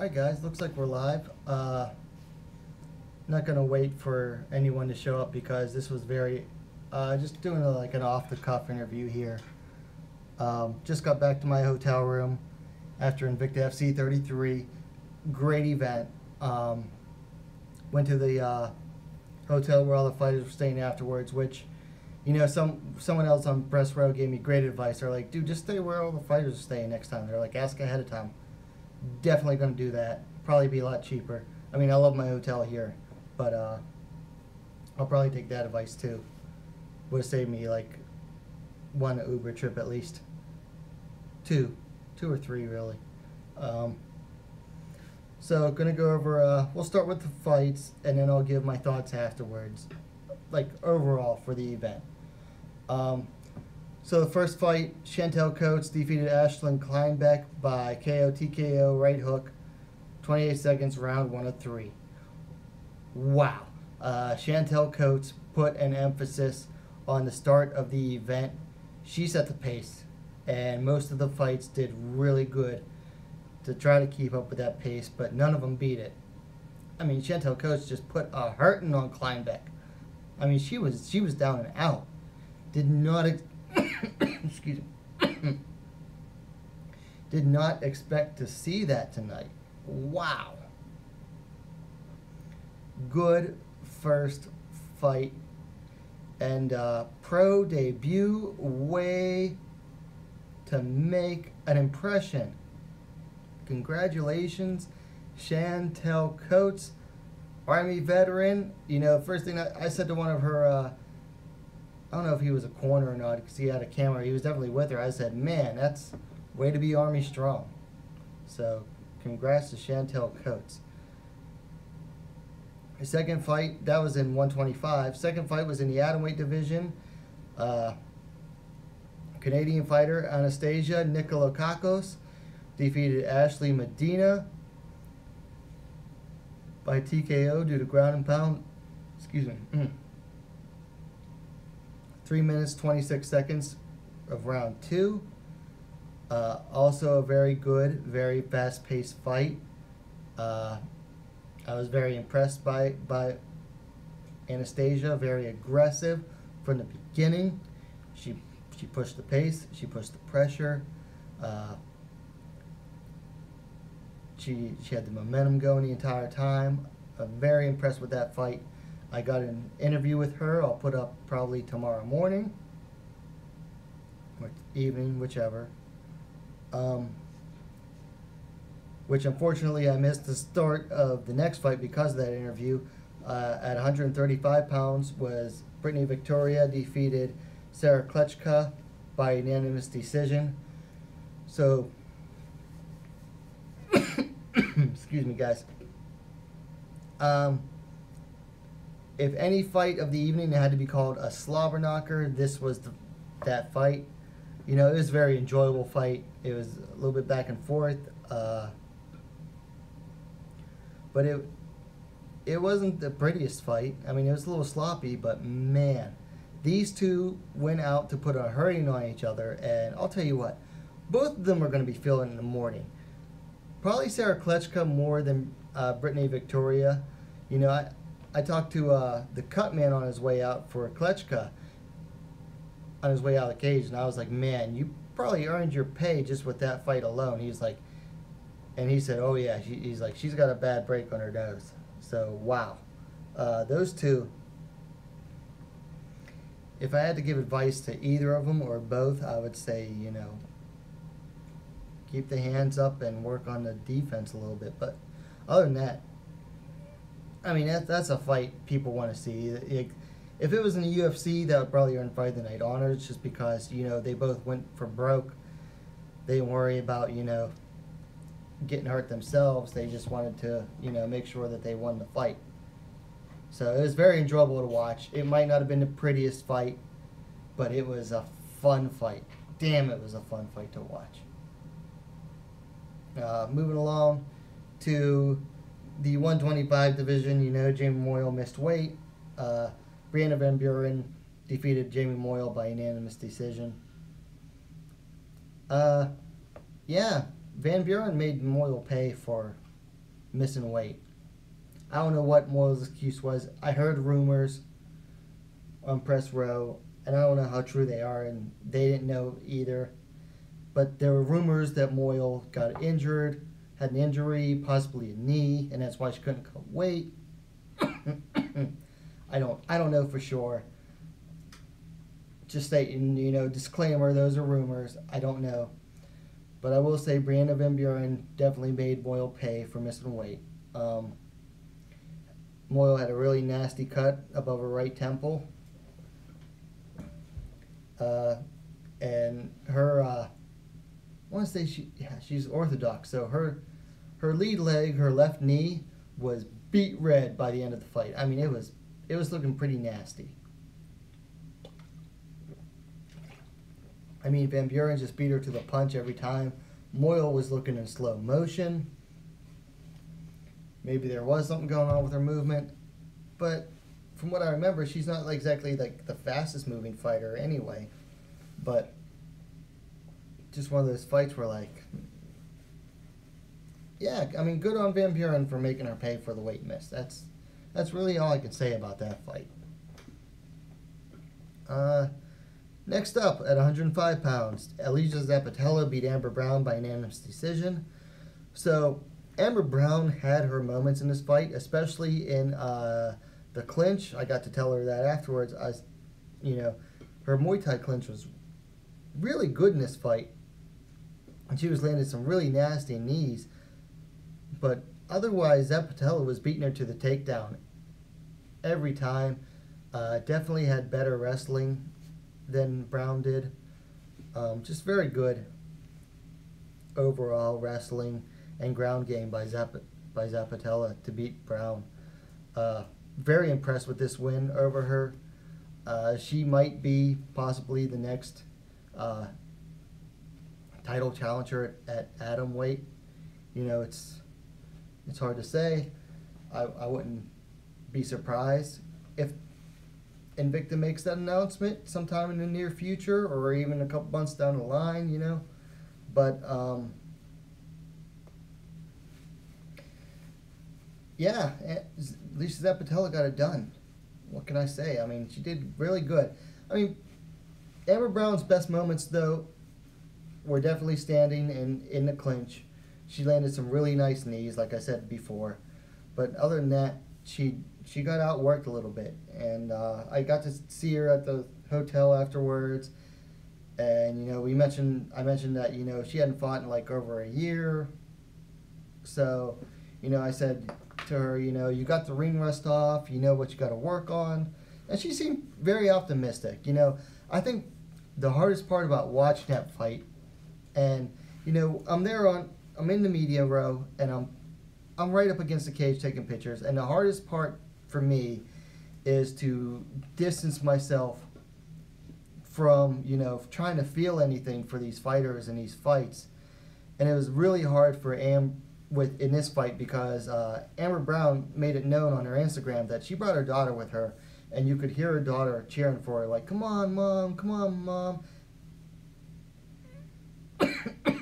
Alright guys, looks like we're live. Not gonna wait for anyone to show up because this was very, just doing like an off-the-cuff interview here. Just got back to my hotel room after Invicta FC 33. Great event. Went to the hotel where all the fighters were staying afterwards, which, you know, someone else on press row gave me great advice. They're like, dude, just stay where all the fighters are staying next time. They're like, ask ahead of time. Definitely going to do that. Probably be a lot cheaper. I mean, I love my hotel here, but I'll probably take that advice too. Would have saved me like one Uber trip at least. Two or three really. So gonna go over, we'll start with the fights and then I'll give my thoughts afterwards, like overall for the event. So the first fight, Chantel Coates defeated Ashlyn Kleinbeck by KO TKO right hook, 28 seconds, round 1 of 3. Wow. Chantel Coates put an emphasis on the start of the event. She set the pace, and most of the fights did really good to try to keep up with that pace, but none of them beat it. I mean, Chantel Coates just put a hurting on Kleinbeck. I mean, she was down and out. Did not excuse me. Did not expect to see that tonight. Wow. Good first fight and pro debut, way to make an impression. Congratulations, Chantel Coates, Army veteran. You know, first thing I said to one of her, I don't know if he was a corner or not because he had a camera. He was definitely with her. I said, man, that's way to be Army strong. So, congrats to Chantel Coates. The second fight, that was in 125. Second fight was in the atomweight division. Canadian fighter Anastasia Nikolakakos defeated Ashley Medina by TKO due to ground and pound. Excuse me. 3 minutes 26 seconds of round 2. Also a very good, very fast-paced fight. I was very impressed by Anastasia. Very aggressive from the beginning. She pushed the pace. She pushed the pressure. She had the momentum going the entire time. I'm very impressed with that fight. I got an interview with her. I'll put up probably tomorrow morning or evening, whichever. Which unfortunately I missed the start of the next fight because of that interview. At 135 pounds was Brittany Victoria defeated Sarah Klechka by unanimous decision. So, excuse me guys. If any fight of the evening had to be called a slobber knocker, this was that fight. You know, it was a very enjoyable fight. It was a little bit back and forth. But it wasn't the prettiest fight. I mean, it was a little sloppy, but man, these two went out to put a hurting on each other, and I'll tell you what, both of them are going to be feeling it in the morning. Probably Sarah Klechka more than Brittany Victoria. You know, I talked to the cut man on his way out for Klechka, on his way out of the cage, and I was like, man, you probably earned your pay just with that fight alone. He's like, and he said, oh yeah, he's like, she's got a bad break on her nose. So, wow. Those two, if I had to give advice to either of them or both, I would say, you know, keep the hands up and work on the defense a little bit. But other than that, I mean, that's a fight people want to see. If it was in the UFC, that would probably earn Fight of the Night honors just because, you know, they both went for broke. They didn't worry about, you know, getting hurt themselves. They just wanted to, you know, make sure that they won the fight. So it was very enjoyable to watch. It might not have been the prettiest fight, but it was a fun fight. Damn, it was a fun fight to watch. Moving along to the 125 division, you know, Jamie Moyle missed weight. Brianna Van Buren defeated Jamie Moyle by unanimous decision. Yeah, Van Buren made Moyle pay for missing weight. I don't know what Moyle's excuse was. I heard rumors on Press Row, and I don't know how true they are, and they didn't know either. But there were rumors that Moyle got injured, had an injury, possibly a knee, and that's why she couldn't cut weight. I don't know for sure. Just stating, disclaimer, those are rumors. I don't know. But I will say Brianna Van Buren definitely made Moyle pay for missing weight. Moyle had a really nasty cut above her right temple. And her, I want to say she's Orthodox, so her lead leg, her left knee, was beat red by the end of the fight. I mean, it was looking pretty nasty. I mean, Van Buren just beat her to the punch every time. Moyle was looking in slow motion. Maybe there was something going on with her movement, but from what I remember, she's not exactly like the fastest moving fighter anyway. But just one of those fights where, like, yeah, I mean, good on Van Buren for making her pay for the weight miss. That's really all I can say about that fight. Next up, at 105 pounds, Elijah Zapatella beat Amber Brown by unanimous decision. So Amber Brown had her moments in this fight, especially in the clinch. I got to tell her that afterwards. Her Muay Thai clinch was really good in this fight, and she was landing some really nasty knees. But otherwise, Zapatella was beating her to the takedown every time. Definitely had better wrestling than Brown did. Just very good overall wrestling and ground game by Zapatella to beat Brown. Very impressed with this win over her. She might be possibly the next title challenger at atom weight. It's hard to say. I wouldn't be surprised if Invicta makes that announcement sometime in the near future, or even a couple months down the line, But, yeah, at least Zapatella got it done. What can I say? I mean, she did really good. I mean, Amber Brown's best moments, though, were definitely standing in the clinch. She landed some really nice knees, like I said before. But other than that, she got outworked a little bit. And I got to see her at the hotel afterwards. And, I mentioned that, she hadn't fought in like over a year. So, I said to her, you got the ring rust off, you know what you got to work on. And she seemed very optimistic. I think the hardest part about watching that fight, and, I'm in the media row, and I'm right up against the cage taking pictures. And the hardest part for me is to distance myself from, trying to feel anything for these fighters and these fights. And it was really hard for in this fight because Amber Brown made it known on her Instagram that she brought her daughter with her, and you could hear her daughter cheering for her, like, "Come on, Mom, come on, Mom."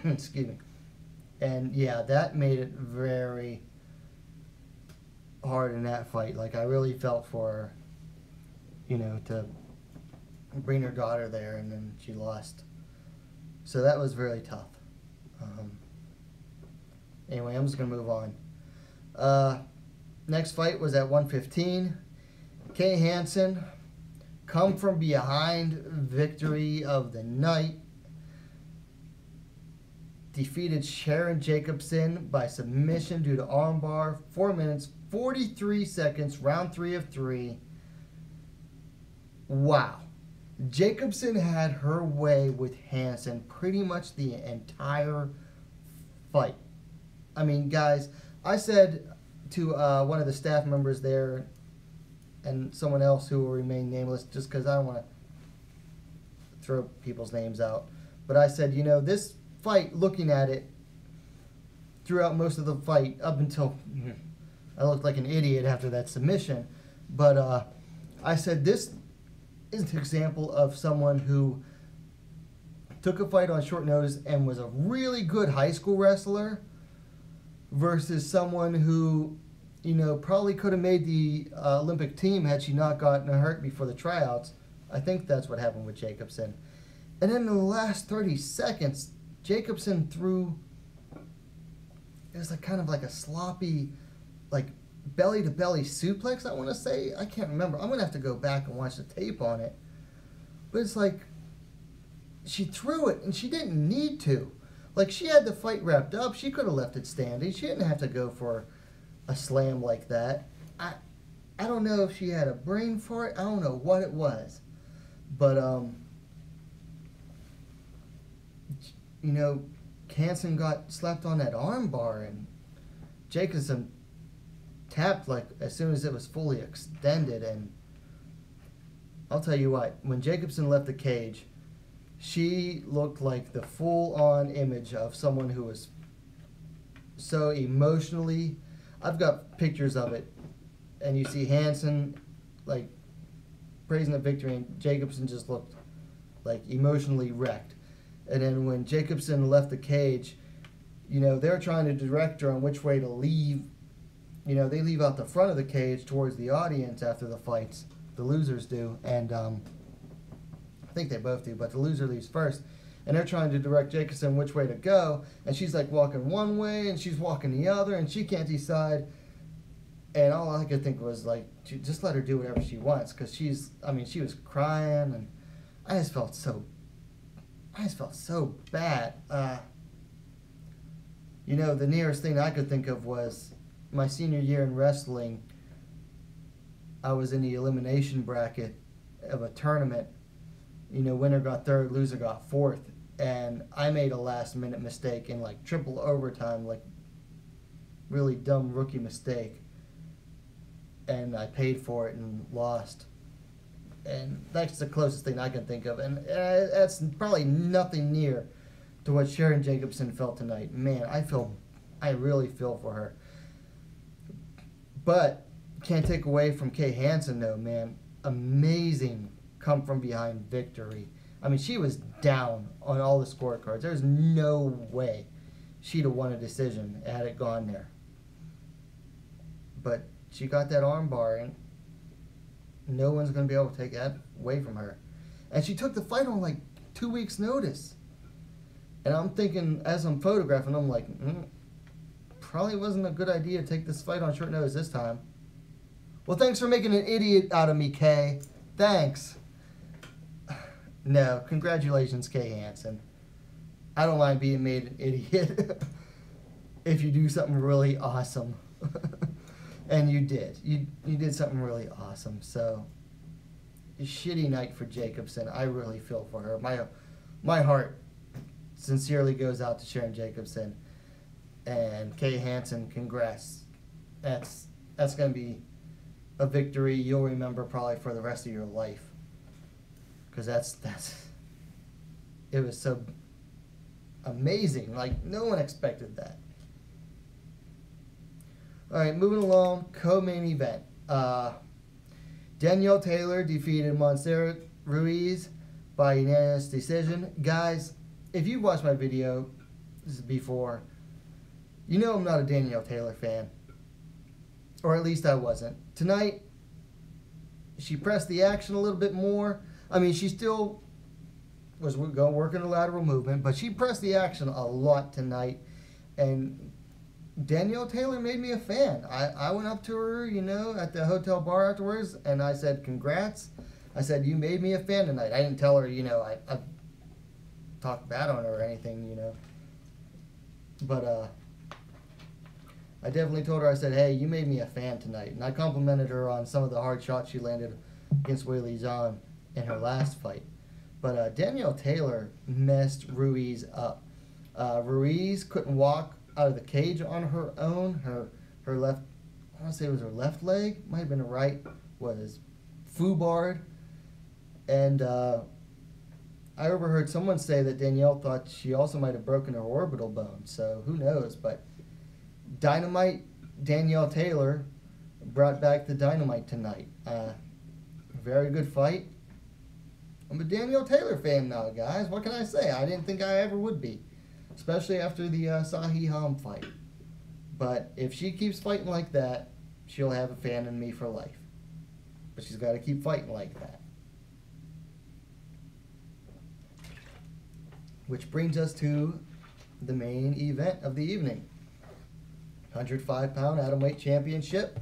Excuse me. And yeah, that made it very hard in that fight. Like, I really felt for her, to bring her daughter there, and then she lost. So that was really tough. Anyway, I'm just going to move on. Next fight was at 115. Kay Hansen, come from behind victory of the night. Defeated Sharon Jacobson by submission due to armbar. 4 minutes, 43 seconds, round 3 of 3. Wow. Jacobson had her way with Hansen pretty much the entire fight. I mean, guys, I said to one of the staff members there and someone else who will remain nameless just because I don't want to throw people's names out. But I said, this fight, looking at it throughout most of the fight, up until I looked like an idiot after that submission. But I said, this is an example of someone who took a fight on short notice and was a really good high school wrestler, versus someone who, you know, probably could have made the Olympic team had she not gotten hurt before the tryouts. I think that's what happened with Jacobson. And then in the last 30 seconds, Jacobson threw, it was like kind of like a sloppy, like belly-to-belly suplex, I want to say. I can't remember. I'm going to have to go back and watch the tape on it. But it's like, she threw it and she didn't need to. Like, she had the fight wrapped up. She could have left it standing. She didn't have to go for a slam like that. I don't know if she had a brain for it. I don't know what it was. But, you know, Hansen got slapped on that arm bar, and Jacobson tapped like as soon as it was fully extended. And I'll tell you what, when Jacobson left the cage, she looked like the full-on image of someone who was so emotionally. I've got pictures of it, and you see Hansen like praising the victory, and Jacobson just looked like emotionally wrecked. And then when Jacobson left the cage, you know, they're trying to direct her on which way to leave. You know, they leave out the front of the cage towards the audience after the fights. The losers do. And I think they both do, but the loser leaves first. And they're trying to direct Jacobson which way to go. And she's like walking one way and she's walking the other, and she can't decide. And all I could think was like, just let her do whatever she wants, because she was crying, and I just felt so bad. You know, the nearest thing I could think of was my senior year in wrestling. I was in the elimination bracket of a tournament. You know, winner got third, loser got fourth. And I made a last-minute mistake in, like, triple overtime, like, really dumb rookie mistake. And I paid for it and lost. And that's the closest thing I can think of. And that's probably nothing near to what Sharon Jacobson felt tonight. Man, I really feel for her. But can't take away from Kay Hansen, though, man. Amazing come from behind victory. I mean, she was down on all the scorecards. There's no way she'd have won a decision had it gone there. But she got that arm bar, and no one's going to be able to take that away from her. And she took the fight on like 2 weeks' notice. And I'm thinking, as I'm photographing, I'm like, probably wasn't a good idea to take this fight on short notice this time. Well, thanks for making an idiot out of me, Kay. Thanks. No, congratulations, Kay Hansen. I don't mind being made an idiot if you do something really awesome. And you did. You did something really awesome. So, a shitty night for Jacobson. I really feel for her. My heart sincerely goes out to Sharon Jacobson. And Kay Hansen, congrats. That's going to be a victory you'll remember probably for the rest of your life. Because it was so amazing. Like, no one expected that. All right, moving along, co-main event. Danielle Taylor defeated Montserrat Ruiz by unanimous decision. Guys, if you've watched my video before, you know I'm not a Danielle Taylor fan. Or at least I wasn't. Tonight, she pressed the action a little bit more. I mean, she still was working a lateral movement, but she pressed the action a lot tonight. And Danielle Taylor made me a fan. I went up to her, you know, at the hotel bar afterwards, and I said, congrats. I said, you made me a fan tonight. I didn't tell her, you know, I talked bad on her or anything, you know. But I definitely told her, I said, hey, you made me a fan tonight. And I complimented her on some of the hard shots she landed against Weili Zhang in her last fight. But Danielle Taylor messed Ruiz up. Ruiz couldn't walk out of the cage on her own. Her left, I want to say it was her left leg, might have been her right, was foobarred. And I overheard someone say that Danielle thought she also might have broken her orbital bone. So who knows? But Dynamite Danielle Taylor brought back the Dynamite tonight. Very good fight. I'm a Danielle Taylor fan now, guys. What can I say? I didn't think I ever would be, especially after the Sahi Ham fight. But if she keeps fighting like that, she'll have a fan in me for life. But she's got to keep fighting like that. Which brings us to the main event of the evening. 105-pound atomweight championship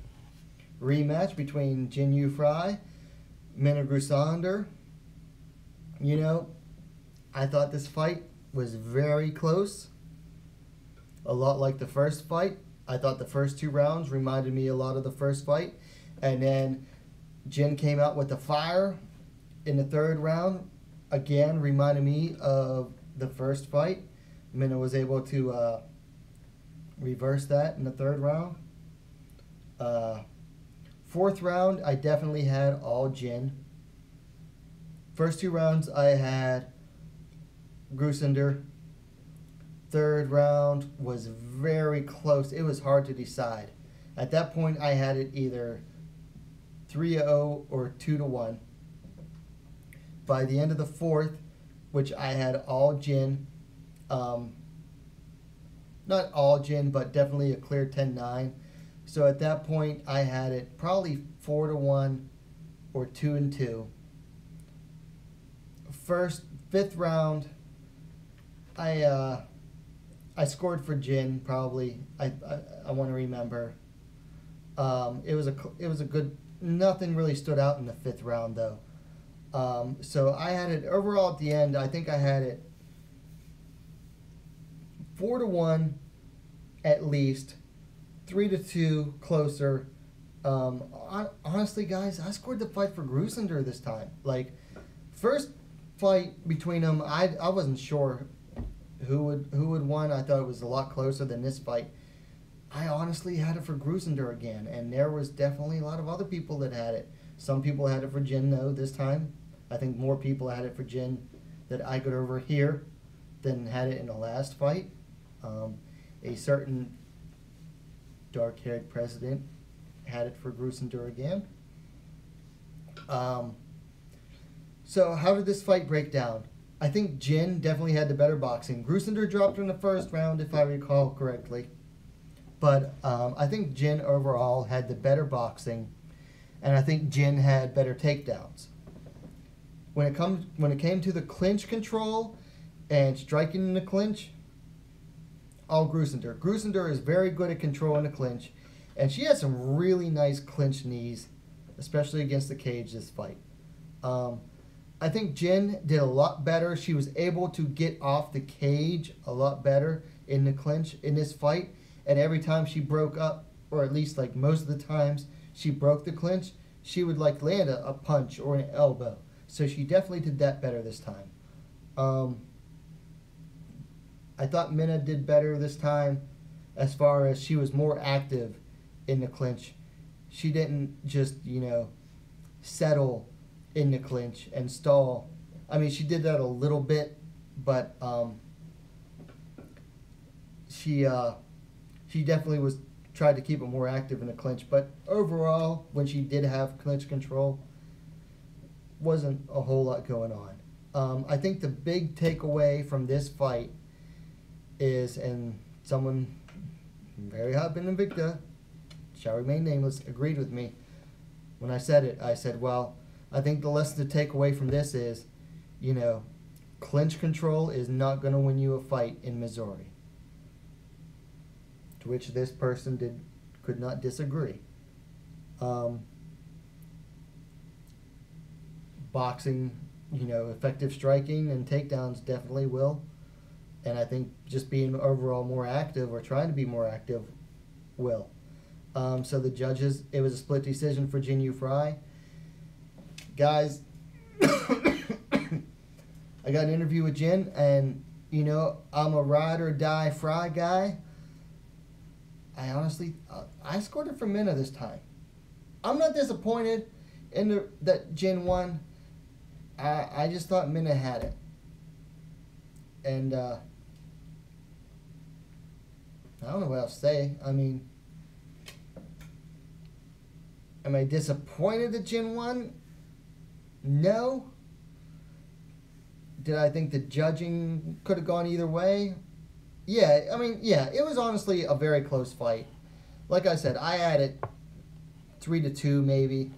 rematch between Jin Yu Fry, Minna Grusander. You know, I thought this fight was very close. A lot like the first fight. I thought the first 2 rounds reminded me a lot of the first fight. And then Jin came out with the fire in the 3rd round. Again, reminded me of the first fight. Minna was able to reverse that in the 3rd round. 4th round, I definitely had all Jin. First 2 rounds, I had Grusander. 3rd round was very close. It was hard to decide. At that point, I had it either 3-0 or 2-1. By the end of the 4th, which I had all Jin, not all Jin, but definitely a clear 10-9. So at that point, I had it probably 4-1 or 2-2. 5th round, I scored for Jin probably. I want to remember. It was a good. Nothing really stood out in the 5th round though. So I had it overall at the end. I think I had it 4-1 at least, 3-2 closer. Honestly, guys, I scored the fight for Grusander this time. Like, first fight between them, I wasn't sure who would win. I thought it was a lot closer than this fight. I honestly had it for Grusander again, and there was definitely a lot of other people that had it. Some people had it for Jin though this time. I think more people had it for Jin that I could overhear than had it in the last fight. A certain dark-haired president had it for Grusander again. So how did this fight break down? I think Jin definitely had the better boxing. Grusander dropped her in the 1st round, if I recall correctly. But I think Jin overall had the better boxing, and I think Jin had better takedowns. When it came to the clinch control and striking in the clinch, all Grusander. Grusander is very good at controlling the clinch, and she had some really nice clinch knees, especially against the cage this fight. I think Jin did a lot better. She was able to get off the cage a lot better in the clinch in this fight, and every time she broke up, or at least like most of the times she broke the clinch, she would like land a punch or an elbow. So she definitely did that better this time. I thought Minna did better this time as far as she was more active in the clinch. She didn't just, settle in the clinch and stall. I mean, she did that a little bit, but she definitely tried to keep it more active in the clinch. But overall, when she did have clinch control, wasn't a whole lot going on. I think the big takeaway from this fight is, and someone very hot in Invicta, shall remain nameless, agreed with me when I said it. I said, well, I think the lesson to take away from this is, clinch control is not going to win you a fight in Missouri. To which this person could not disagree. Boxing, effective striking and takedowns definitely will. And I think just being overall more active or trying to be more active will. So the judges, it was a split decision for Jin Yu Fry. Guys, I got an interview with Jin, and, I'm a ride or die Fry guy. I honestly, I scored it for Minna this time. I'm not disappointed in that Jin won. I just thought Minna had it. And, I don't know what else to say. I mean, am I disappointed that Jin won? No. Did I think the judging could have gone either way? Yeah, I mean, yeah, it was honestly a very close fight. like I said, I had it 3-2 maybe,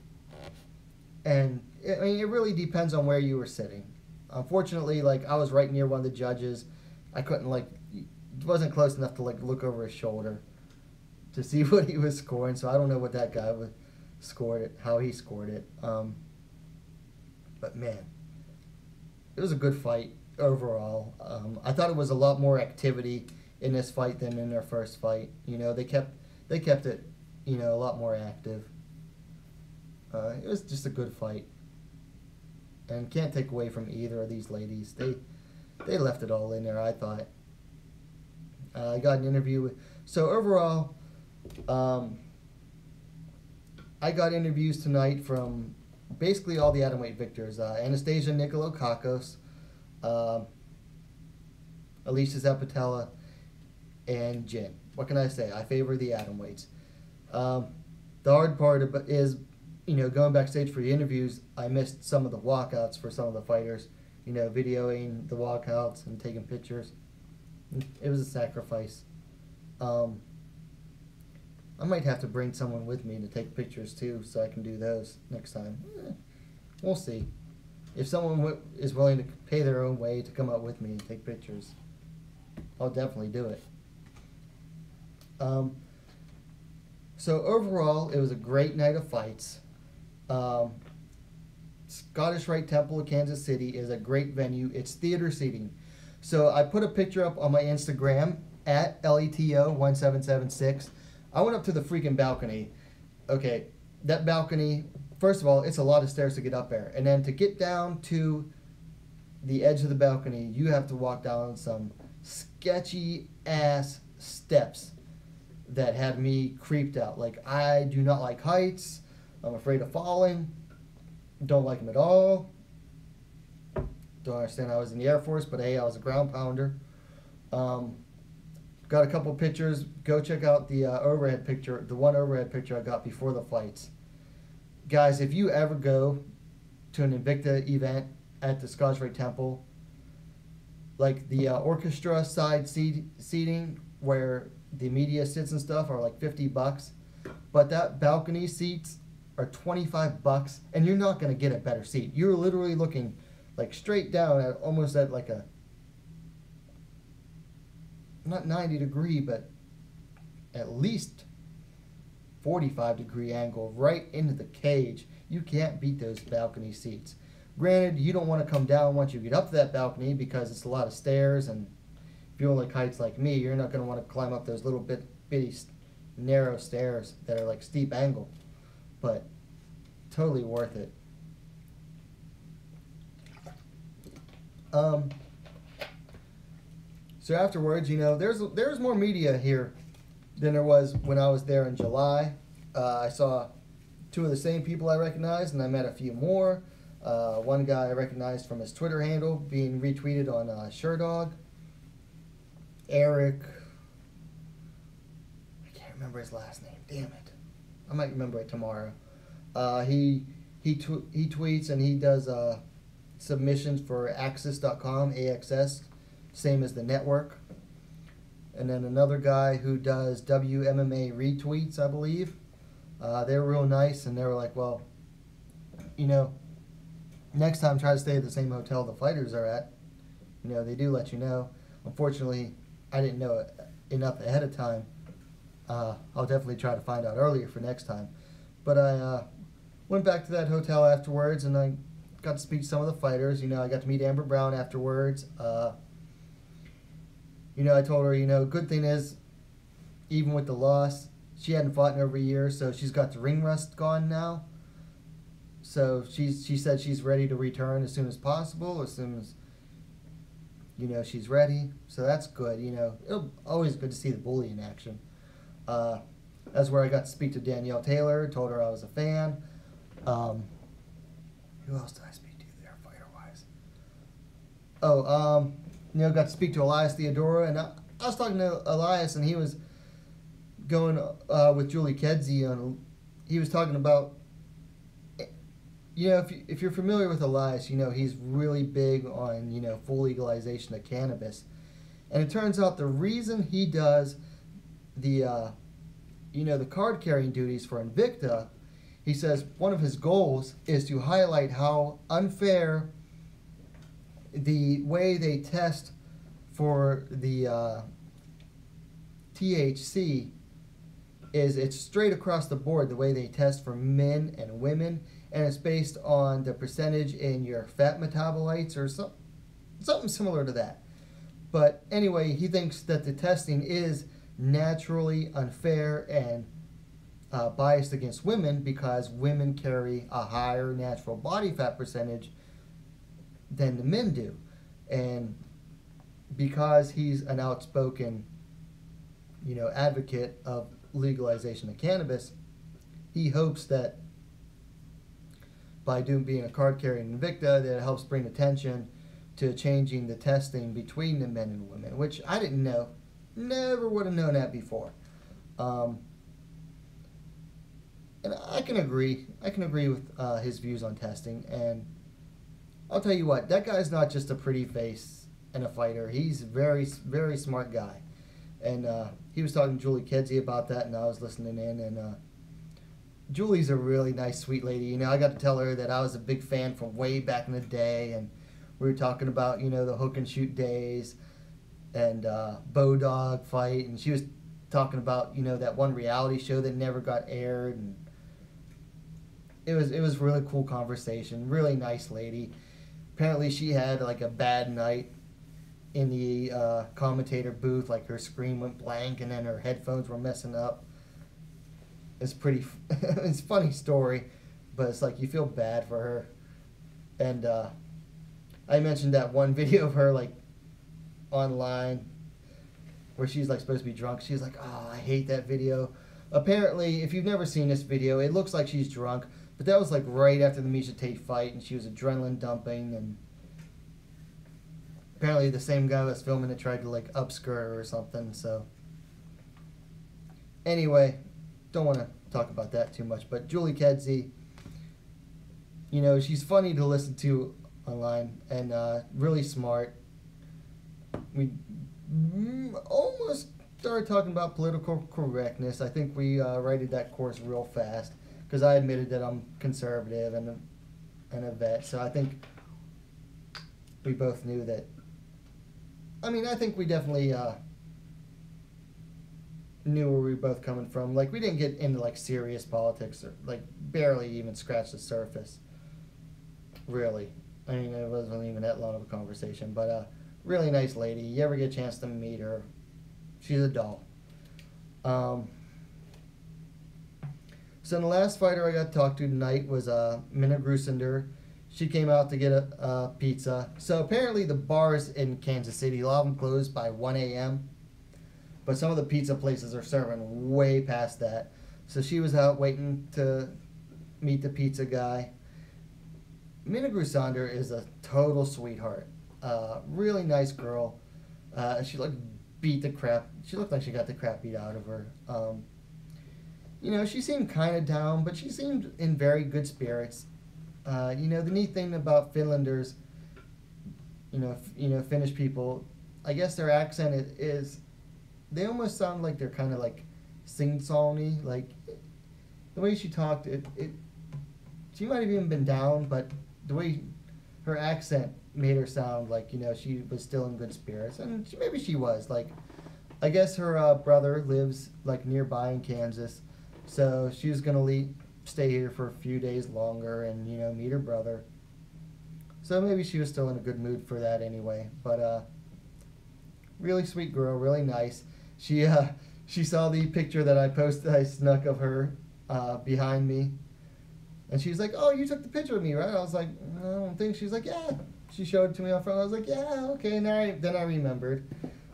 and I mean, it really depends on where you were sitting. Unfortunately, like, I was right near one of the judges. I couldn't, like, it wasn't close enough to, like, look over his shoulder to see what he was scoring, so I don't know what that guy would scored it, how he scored it. But man, it was a good fight overall. I thought it was a lot more activity in this fight than in their first fight. You know, they kept it, you know, a lot more active. It was just a good fight, and can't take away from either of these ladies. They left it all in there, I thought. I got an interview with, so overall, I got interviews tonight from basically all the atomweight victors. Anastasia Nikolokakos, Alicia Zapatella, and Jin. What can I say? I favor the atomweights. The hard part is, you know, going backstage for the interviews, I missed some of the walkouts for some of the fighters. You know, videoing the walkouts and taking pictures. It was a sacrifice. I might have to bring someone with me to take pictures too, so I can do those next time. We'll see. If someone is willing to pay their own way to come out with me and take pictures, I'll definitely do it. So overall, it was a great night of fights. Scottish Rite Temple of Kansas City is a great venue. It's theater seating. So I put a picture up on my Instagram at LETO1776. I went up to the freaking balcony. Okay, that balcony, first of all, it's a lot of stairs to get up there. And then to get down to the edge of the balcony, you have to walk down some sketchy ass steps that had me creeped out. Like, I do not like heights. I'm afraid of falling. Don't like them at all. Don't understand I was in the Air Force, but hey, I was a ground pounder. Got a couple pictures. Go check out the overhead picture, the one overhead picture I got before the fights. Guys, if you ever go to an Invicta event at the Scottish Rite Temple, like the orchestra side seating where the media sits and stuff are like $50, but that balcony seats are $25, and you're not going to get a better seat. You're literally looking like straight down at almost at like a, not 90-degree, but at least 45-degree angle right into the cage. You can't beat those balcony seats. Granted, you don't want to come down once you get up to that balcony because it's a lot of stairs, and if you don't like heights like me, you're not going to want to climb up those little bitty narrow stairs that are like steep angle. But totally worth it. So afterwards, you know, there's more media here than there was when I was there in July. I saw two of the same people I recognized, and I met a few more. One guy I recognized from his Twitter handle being retweeted on Sherdog. Eric, I can't remember his last name. Damn it, I might remember it tomorrow. He tweets and he does submissions for Axis.com, AXS, same as the network. And then another guy who does WMMA retweets, I believe. They were real nice, and they were like, well, you know, next time try to stay at the same hotel the fighters are at. You know, they do let you know. Unfortunately, I didn't know it enough ahead of time. I'll definitely try to find out earlier for next time. But I went back to that hotel afterwards, and I got to speak to some of the fighters. You know, I got to meet Amber Brown afterwards. You know, I told her, you know, good thing is, even with the loss, she hadn't fought in over a year, so she's got the ring rust gone now. So she said she's ready to return as soon as possible, as soon as, you know, she's ready. So that's good, you know. It's always good to see the bully in action. That's where I got to speak to Danielle Taylor, told her I was a fan. Who else did I speak to there, fighter-wise? Oh, you know, got to speak to Elias Theodora, and I was talking to Elias, and he was going with Julie Kedzie on. He was talking about, you know, if you're familiar with Elias, you know he's really big on, you know, full legalization of cannabis, and it turns out the reason he does the the card carrying duties for Invicta, he says one of his goals is to highlight how unfair the way they test for the THC is. It's straight across the board the way they test for men and women, and it's based on the percentage in your fat metabolites or something similar to that. But anyway, he thinks that the testing is naturally unfair and biased against women because women carry a higher natural body fat percentage than the men do. And because he's an outspoken, advocate of legalization of cannabis, he hopes that by being a card carrying Invicta, that it helps bring attention to changing the testing between the men and women, which I didn't know. Never would have known that before. And I can agree. I can agree with his views on testing. And I'll tell you what, that guy's not just a pretty face and a fighter. He's a very, very smart guy. And he was talking to Julie Kedzie about that, and I was listening in. And Julie's a really nice, sweet lady. I got to tell her that I was a big fan from way back in the day, and we were talking about, the hook and shoot days and Bodog fight, and she was talking about, that one reality show that never got aired, and it was really cool conversation. Really nice lady. Apparently she had like a bad night in the commentator booth, like her screen went blank and then her headphones were messing up. It's pretty, it's a funny story, but it's like you feel bad for her. And I mentioned that one video of her like online where she's like supposed to be drunk. She's like, oh, I hate that video. Apparently, if you've never seen this video, it looks like she's drunk, but that was like right after the Misha Tate fight, and she was adrenaline dumping, and apparently the same guy was filming it tried to like upskirt her or something. So anyway, don't want to talk about that too much, but Julie Kedzie, she's funny to listen to online and really smart. We almost started talking about political correctness. I think we righted that course real fast because I admitted that I'm conservative and a vet, so I think we both knew that. I think we definitely knew where we were both coming from. Like, we didn't get into like serious politics, or like barely even scratch the surface, really. It wasn't even that long of a conversation, but really nice lady. You ever get a chance to meet her, she's a doll. So the last fighter I got to talk to tonight was Minna Grusander. She came out to get a pizza. So apparently the bars in Kansas City, a lot of them closed by 1 a.m., but some of the pizza places are serving way past that. So she was out waiting to meet the pizza guy. Minna Grusander is a total sweetheart. Really nice girl. She she looked like she got the crap beat out of her. She seemed kind of down, but she seemed in very good spirits. The neat thing about Finlanders, Finnish people, I guess their accent is they almost sound like they're kind of like sing-songy. Like the way she talked, she might have even been down, but the way her accent made her sound like, she was still in good spirits. And maybe she was. Like, I guess her brother lives like nearby in Kansas, so she was gonna stay here for a few days longer and meet her brother. So maybe she was still in a good mood for that anyway. But really sweet girl, really nice. She saw the picture that I snuck of her behind me, and she's like, "Oh, you took the picture of me, right?" I was like, "I don't think." She's like, "Yeah." She showed it to me up front. I was like, "Yeah, okay." And then I remembered.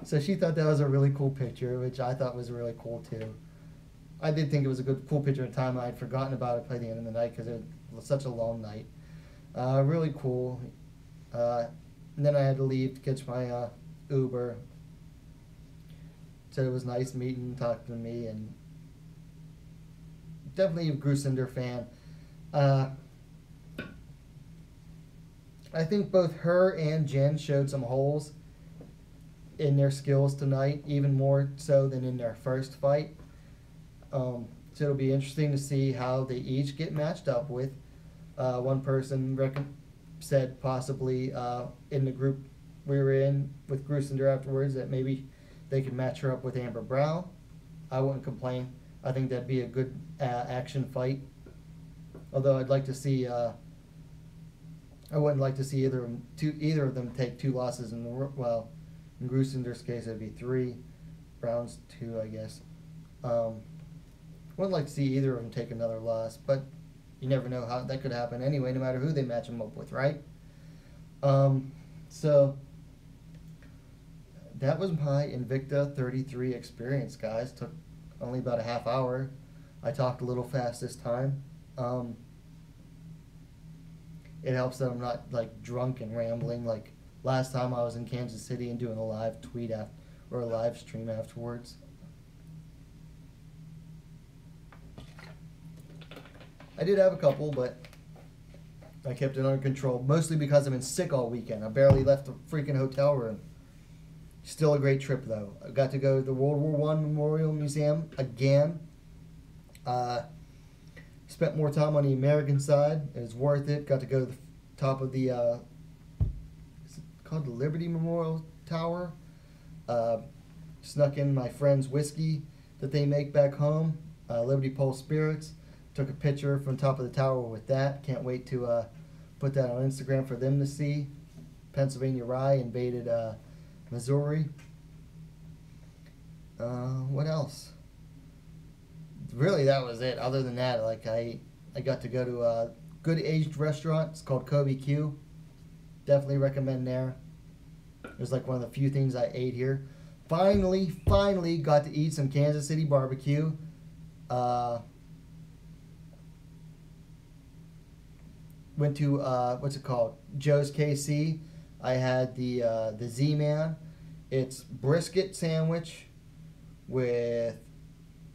So she thought that was a really cool picture, which I thought was really cool too. I did think it was a cool picture at the time. I had forgotten about it by the end of the night because it was such a long night. Really cool. And then I had to leave to catch my Uber. So it was nice meeting, talking to me, and definitely a Grusander fan. I think both her and Jen showed some holes in their skills tonight, even more so than in their first fight. So it'll be interesting to see how they each get matched up with. One person said possibly in the group we were in with Grusinder afterwards that maybe they could match her up with Amber Brown. I wouldn't complain. I think that'd be a good action fight. Although I'd like to see, I wouldn't like to see either of them take 2 losses in well, in Grusinder's case it'd be 3, Brown's 2, I guess. Wouldn't like to see either of them take another loss, but you never know how that could happen anyway, no matter who they match them up with, right? So that was my Invicta 33 experience, guys. Took only about a half hour. I talked a little fast this time. It helps that I'm not like drunk and rambling like last time I was in Kansas City and doing a live tweet or a live stream afterwards. I did have a couple, but I kept it under control, mostly because I've been sick all weekend. I barely left the freaking hotel room. Still a great trip, though. I got to go to the World War I Memorial Museum again. Spent more time on the American side. It was worth it. Got to go to the top of the, is it called the Liberty Memorial Tower? Snuck in my friend's whiskey that they make back home, Liberty Pole Spirits. Took a picture from top of the tower with that. Can't wait to put that on Instagram for them to see. Pennsylvania Rye invaded Missouri. What else? Really, that was it. Other than that, like I got to go to a good aged restaurant. It's called Kobe Q. Definitely recommend there. It was like one of the few things I ate here. Finally got to eat some Kansas City barbecue. Went to what's it called? Joe's KC. I had the Z-Man. It's brisket sandwich with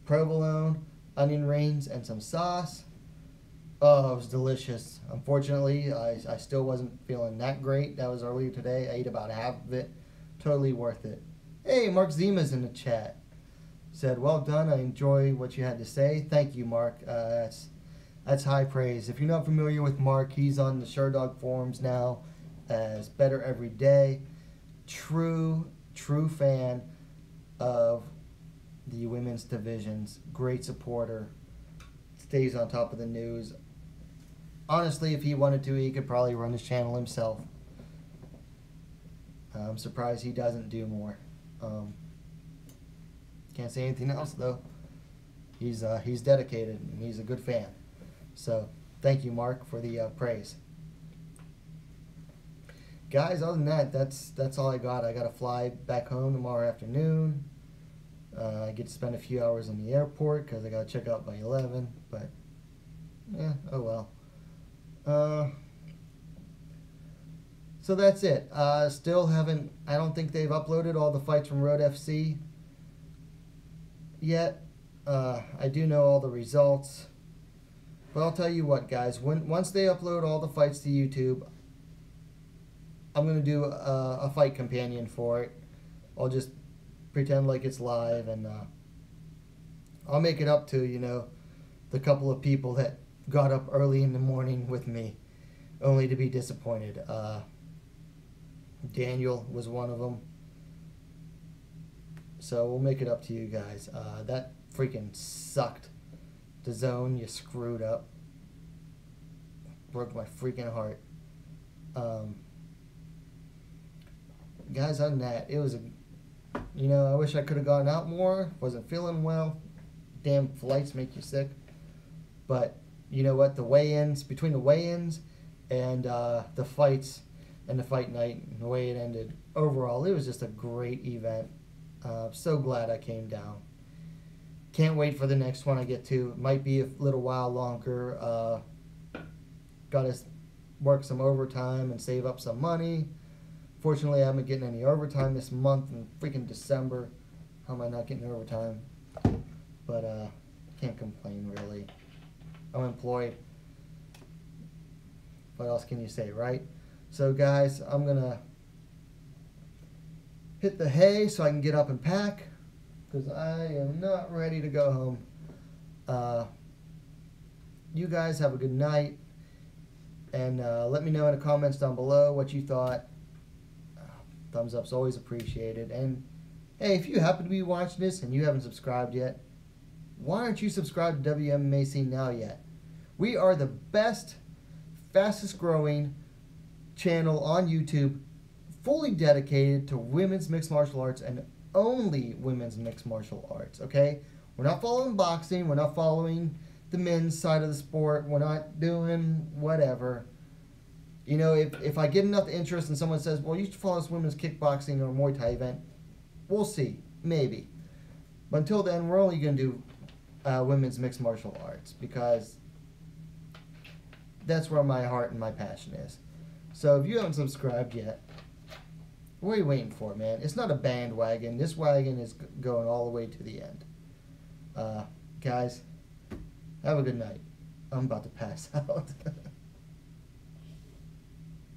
provolone, onion rings, and some sauce. Oh, it was delicious. Unfortunately, I still wasn't feeling that great. That was earlier today. I ate about half of it. Totally worth it. Hey, Mark Zima's in the chat. Said, well done. I enjoy what you had to say. Thank you, Mark. That's high praise. If you're not familiar with Mark, he's on the Sherdog forums now as Better Every Day. True fan of the women's divisions. Great supporter. Stays on top of the news. Honestly, if he wanted to, he could probably run his channel himself. I'm surprised he doesn't do more. Can't say anything else, though. He's dedicated, and he's a good fan. So, thank you, Mark, for the praise. Guys, other than that, that's all I got. I got to fly back home tomorrow afternoon. I get to spend a few hours in the airport because I got to check out by 11. But, yeah, oh well. So that's it. Still haven't, I don't think they've uploaded all the fights from Road FC yet. I do know all the results. But I'll tell you what, guys. Once they upload all the fights to YouTube, I'm going to do a fight companion for it. I'll just pretend like it's live, and I'll make it up to, you know, the couple of people that got up early in the morning with me, only to be disappointed. Daniel was one of them. So we'll make it up to you guys. That freaking sucked. The zone, you screwed up. Broke my freaking heart. Guys, other than that, it was you know, I wish I could have gone out more. Wasn't feeling well. Damn flights make you sick. But you know what? The weigh-ins, between the weigh-ins and the fights and the fight night and the way it ended, overall, it was just a great event. So glad I came down. Can't wait for the next one I get to. It might be a little while longer. Got to work some overtime and save up some money. Fortunately, I haven't getting any overtime this month in freaking December. How am I not getting overtime? But can't complain, really. I'm employed. What else can you say, right? So, guys, I'm going to hit the hay so I can get up and pack, because I am not ready to go home. You guys have a good night, and let me know in the comments down below what you thought. Thumbs up's always appreciated. And hey, if you happen to be watching this and you haven't subscribed yet, why aren't you subscribed to WMMA Scene Now yet? We are the best, fastest growing channel on YouTube, fully dedicated to women's mixed martial arts and only women's mixed martial arts, okay? We're not following boxing, we're not following the men's side of the sport, we're not doing whatever. You know, if I get enough interest and someone says, well, you should follow this women's kickboxing or Muay Thai event, we'll see, maybe. But until then, we're only going to do women's mixed martial arts, because that's where my heart and my passion is. So if you haven't subscribed yet, what are you waiting for, man? It's not a bandwagon. This wagon is going all the way to the end. Guys, have a good night. I'm about to pass out.